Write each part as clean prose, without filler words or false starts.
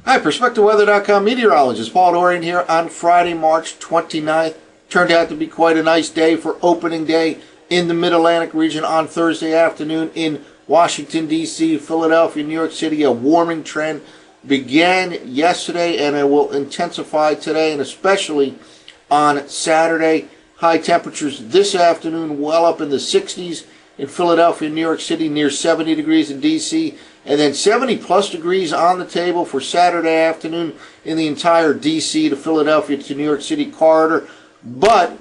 Hi, PerspectaWeather.com meteorologist Paul Dorian here on Friday, March 29th. Turned out to be quite a nice day for opening day in the Mid-Atlantic region on Thursday afternoon in Washington, D.C., Philadelphia, New York City. A warming trend began yesterday and it will intensify today, and especially on Saturday. High temperatures this afternoon well up in the 60s in Philadelphia, New York City, near 70 degrees in D.C., and then 70-plus degrees on the table for Saturday afternoon in the entire D.C. to Philadelphia to New York City corridor. But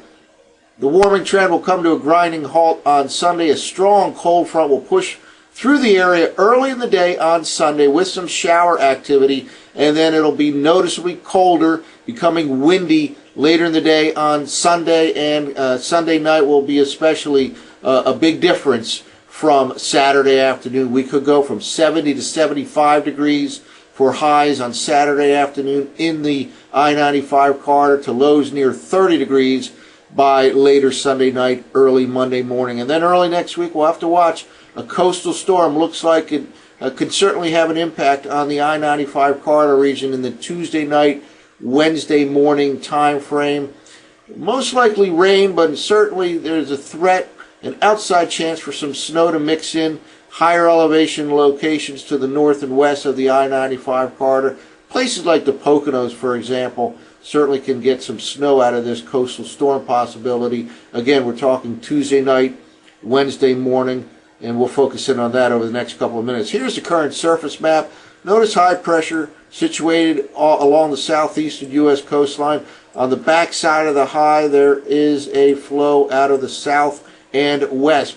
the warming trend will come to a grinding halt on Sunday. A strong cold front will push through the area early in the day on Sunday with some shower activity, and then it'll be noticeably colder, becoming windy later in the day on Sunday, and Sunday night will be especially a big difference from Saturday afternoon. We could go from 70 to 75 degrees for highs on Saturday afternoon in the I-95 corridor to lows near 30 degrees by later Sunday night, early Monday morning. And then early next week we'll have to watch. A coastal storm looks like it could certainly have an impact on the I-95 corridor region in the Tuesday night, Wednesday morning time frame. Most likely rain, but certainly there's a threat, an outside chance for some snow to mix in. Higher elevation locations to the north and west of the I-95 corridor. Places like the Poconos, for example, certainly can get some snow out of this coastal storm possibility. Again, we're talking Tuesday night, Wednesday morning, and we'll focus in on that over the next couple of minutes. Here's the current surface map. Notice high pressure situated along the southeastern U.S. coastline. On the back side of the high, there is a flow out of the south and west,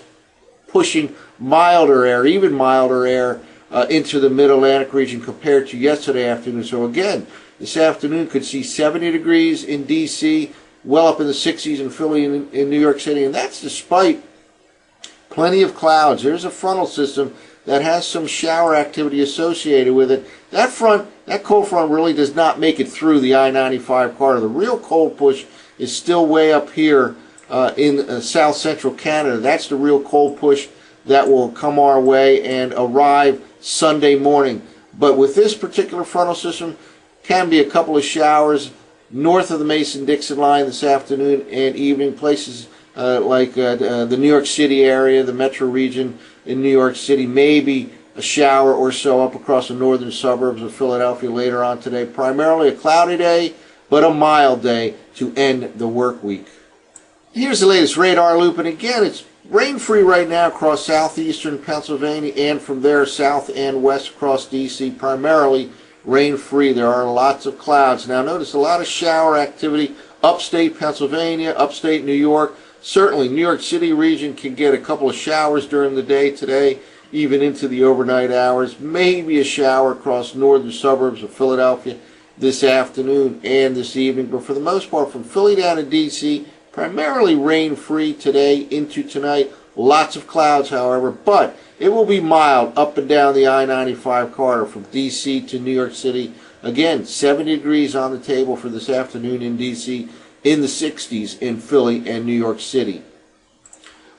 pushing milder air, even milder air, into the Mid-Atlantic region compared to yesterday afternoon. So again, this afternoon could see 70 degrees in D.C., well up in the 60s in Philly and in New York City, and that's despite plenty of clouds. There's a frontal system that has some shower activity associated with it. That cold front really does not make it through the I-95 corridor. The real cold push is still way up here in south central Canada. That's the real cold push that will come our way and arrive Sunday morning. But with this particular frontal system, can be a couple of showers north of the Mason-Dixon line this afternoon and evening. Places like the New York City area, the metro region in New York City, maybe a shower or so up across the northern suburbs of Philadelphia later on today. Primarily a cloudy day, but a mild day to end the work week. Here's the latest radar loop, and again, it's rain-free right now across southeastern Pennsylvania, and from there south and west across D.C., primarily rain-free. There are lots of clouds. Now notice a lot of shower activity upstate Pennsylvania, upstate New York. Certainly New York City region can get a couple of showers during the day today, even into the overnight hours. Maybe a shower across northern suburbs of Philadelphia this afternoon and this evening. But for the most part, from Philly down to D.C., primarily rain-free today into tonight. Lots of clouds, however, but it will be mild up and down the I-95 corridor from D.C. to New York City. Again, 70 degrees on the table for this afternoon in D.C., in the 60s in Philly and New York City.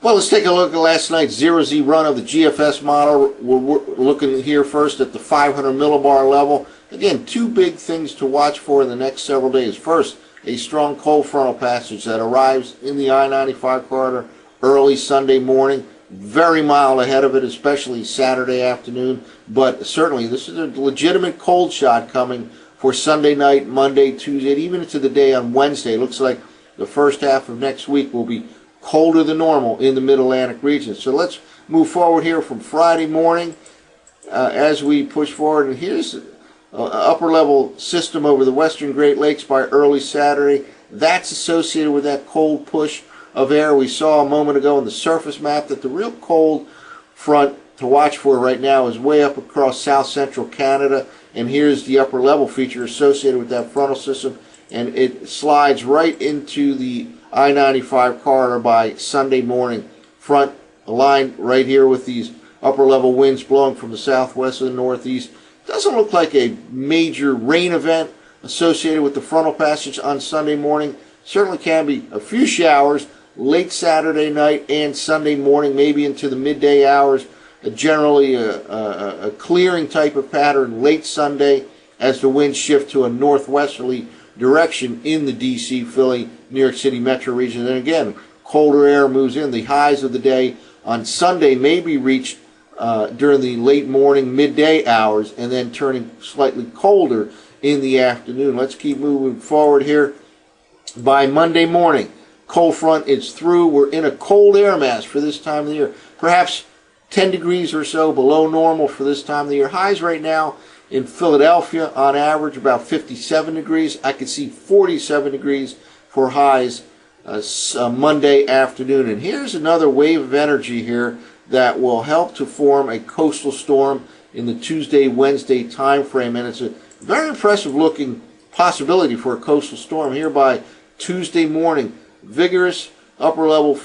Well, let's take a look at last night's zero-Z run of the GFS model. We're looking here first at the 500 millibar level. Again, two big things to watch for in the next several days. First, a strong cold frontal passage that arrives in the I-95 corridor early Sunday morning. Very mild ahead of it, especially Saturday afternoon. But certainly this is a legitimate cold shot coming for Sunday night, Monday, Tuesday, and even into the day on Wednesday. It looks like the first half of next week will be colder than normal in the Mid-Atlantic region. So let's move forward here from Friday morning as we push forward. And here's upper level system over the western Great Lakes by early Saturday. That's associated with that cold push of air. We saw a moment ago in the surface map that the real cold front to watch for right now is way up across south central Canada, and here's the upper level feature associated with that frontal system, and it slides right into the I-95 corridor by Sunday morning. Front aligned right here with these upper level winds blowing from the southwest and the northeast. Doesn't look like a major rain event associated with the frontal passage on Sunday morning. Certainly can be a few showers late Saturday night and Sunday morning, maybe into the midday hours. Generally a clearing type of pattern late Sunday as the winds shift to a northwesterly direction in the D.C., Philly, New York City metro region. And again, colder air moves in. The highs of the day on Sunday may be reached during the late morning, midday hours, and then turning slightly colder in the afternoon. Let's keep moving forward here. By Monday morning, cold front is through. We're in a cold air mass for this time of the year. Perhaps 10 degrees or so below normal for this time of the year. Highs right now in Philadelphia on average about 57 degrees. I could see 47 degrees for highs Monday afternoon. And here's another wave of energy here that will help to form a coastal storm in the Tuesday, Wednesday time frame. And it's a very impressive looking possibility for a coastal storm here by Tuesday morning. Vigorous upper level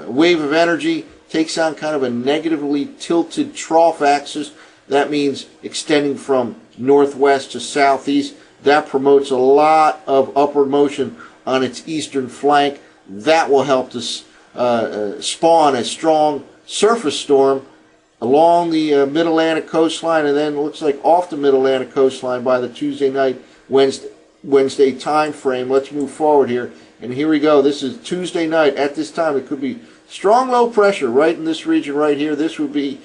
wave of energy takes on kind of a negatively tilted trough axis. That means extending from northwest to southeast. That promotes a lot of upward motion on its eastern flank. That will help to spawn a strong surface storm along the mid-Atlantic coastline, and then it looks like off the mid-Atlantic coastline by the Tuesday night, Wednesday time frame. Let's move forward here. And here we go. This is Tuesday night. At this time, it could be strong low pressure right in this region right here. This would be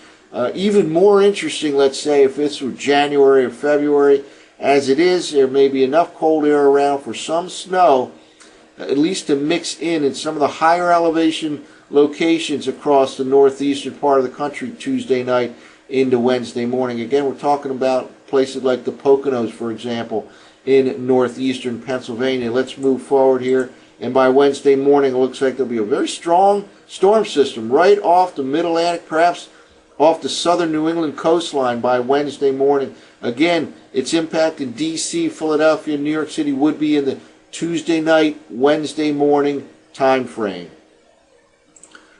even more interesting, let's say, if this were January or February. As it is, there may be enough cold air around for some snow, at least to mix in some of the higher elevation locations across the northeastern part of the country Tuesday night into Wednesday morning. Again, we're talking about places like the Poconos, for example, in northeastern Pennsylvania. Let's move forward here. And by Wednesday morning, it looks like there'll be a very strong storm system right off the mid-Atlantic, perhaps off the southern New England coastline by Wednesday morning. Again, its impact in D.C., Philadelphia, New York City would be in the Tuesday night, Wednesday morning time frame.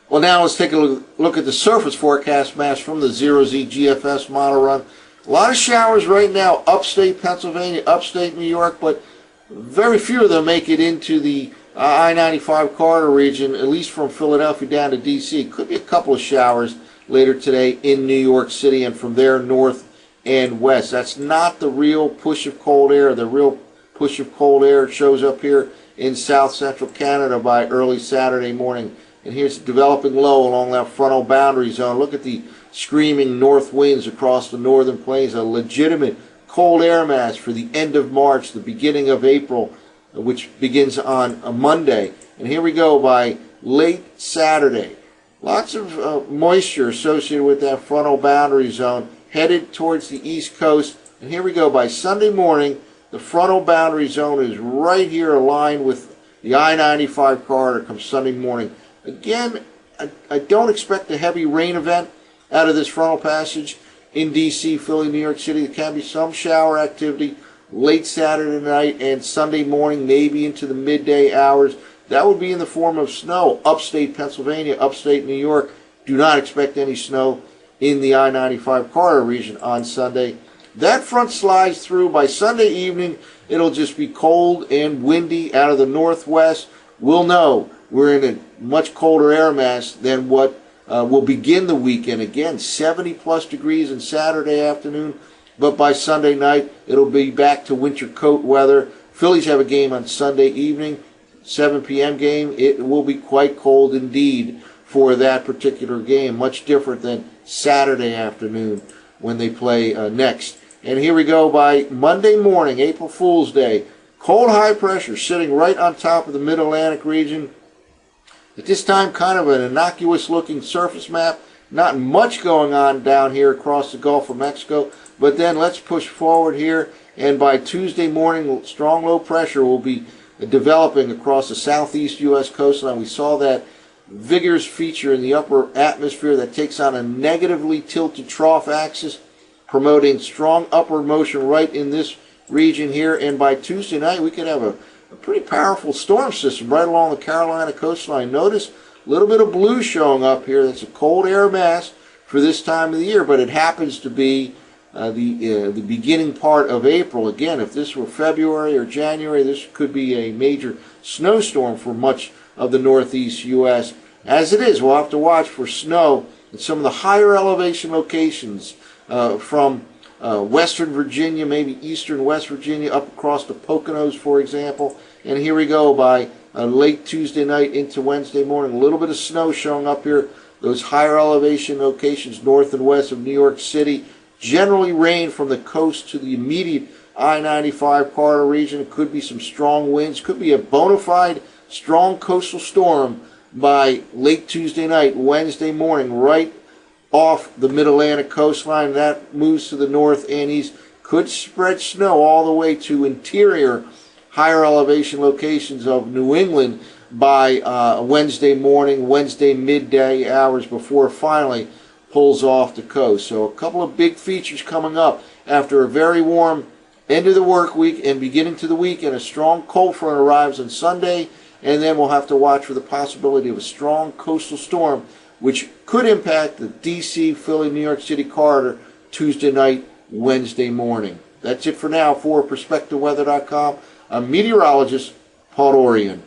Well, now let's take a look at the surface forecast maps from the 0Z GFS model run. A lot of showers right now, upstate Pennsylvania, upstate New York, but very few of them make it into the I-95 corridor region, at least from Philadelphia down to D.C. Could be a couple of showers later today in New York City, and from there north and west. That's not the real push of cold air. The real push of cold air shows up here in south central Canada by early Saturday morning. And here's a developing low along that frontal boundary zone. Look at the screaming north winds across the northern plains. A legitimate cold air mass for the end of March, the beginning of April, which begins on a Monday. And here we go by late Saturday. Lots of moisture associated with that frontal boundary zone headed towards the east coast. And here we go by Sunday morning. The frontal boundary zone is right here aligned with the I-95 corridor come Sunday morning. Again, I don't expect a heavy rain event out of this frontal passage in D.C., Philly, New York City. There can be some shower activity late Saturday night and Sunday morning, maybe into the midday hours. That would be in the form of snow. Upstate Pennsylvania, upstate New York, do not expect any snow in the I-95 corridor region on Sunday. That front slides through. By Sunday evening, it'll just be cold and windy out of the northwest. We'll know we're in a much colder air mass than what will begin the weekend. Again, 70-plus degrees on Saturday afternoon, but by Sunday night, it'll be back to winter coat weather. Phillies have a game on Sunday evening, 7 p.m. game. It will be quite cold indeed for that particular game, much different than Saturday afternoon when they play next. And here we go by Monday morning, April Fool's Day. Cold high pressure sitting right on top of the mid-Atlantic region. At this time, kind of an innocuous looking surface map. Not much going on down here across the Gulf of Mexico. But then let's push forward here. And by Tuesday morning, strong low pressure will be developing across the southeast U.S. coastline. We saw that vigorous feature in the upper atmosphere that takes on a negatively tilted trough axis, promoting strong upward motion right in this region here. And by Tuesday night, we could have a pretty powerful storm system right along the Carolina coastline. Notice a little bit of blue showing up here. That's a cold air mass for this time of the year, but it happens to be the beginning part of April. Again, if this were February or January, this could be a major snowstorm for much of the northeast U.S. As it is, we'll have to watch for snow in some of the higher elevation locations from Western Virginia, maybe eastern West Virginia, up across the Poconos, for example. And here we go by late Tuesday night into Wednesday morning. A little bit of snow showing up here. Those higher elevation locations north and west of New York City. Generally rain from the coast to the immediate I-95 corridor region. It could be some strong winds. Could be a bona fide strong coastal storm by late Tuesday night, Wednesday morning, right off the Mid-Atlantic coastline. That moves to the north and east. Could spread snow all the way to interior higher elevation locations of New England by Wednesday morning, Wednesday midday hours before it finally pulls off the coast. So a couple of big features coming up after a very warm end of the work week and beginning to the weekend. A strong cold front arrives on Sunday, and then we'll have to watch for the possibility of a strong coastal storm which could impact the D.C., Philly, New York City corridor Tuesday night, Wednesday morning. That's it for now. For PerspectaWeather.com, I'm meteorologist Paul Orion.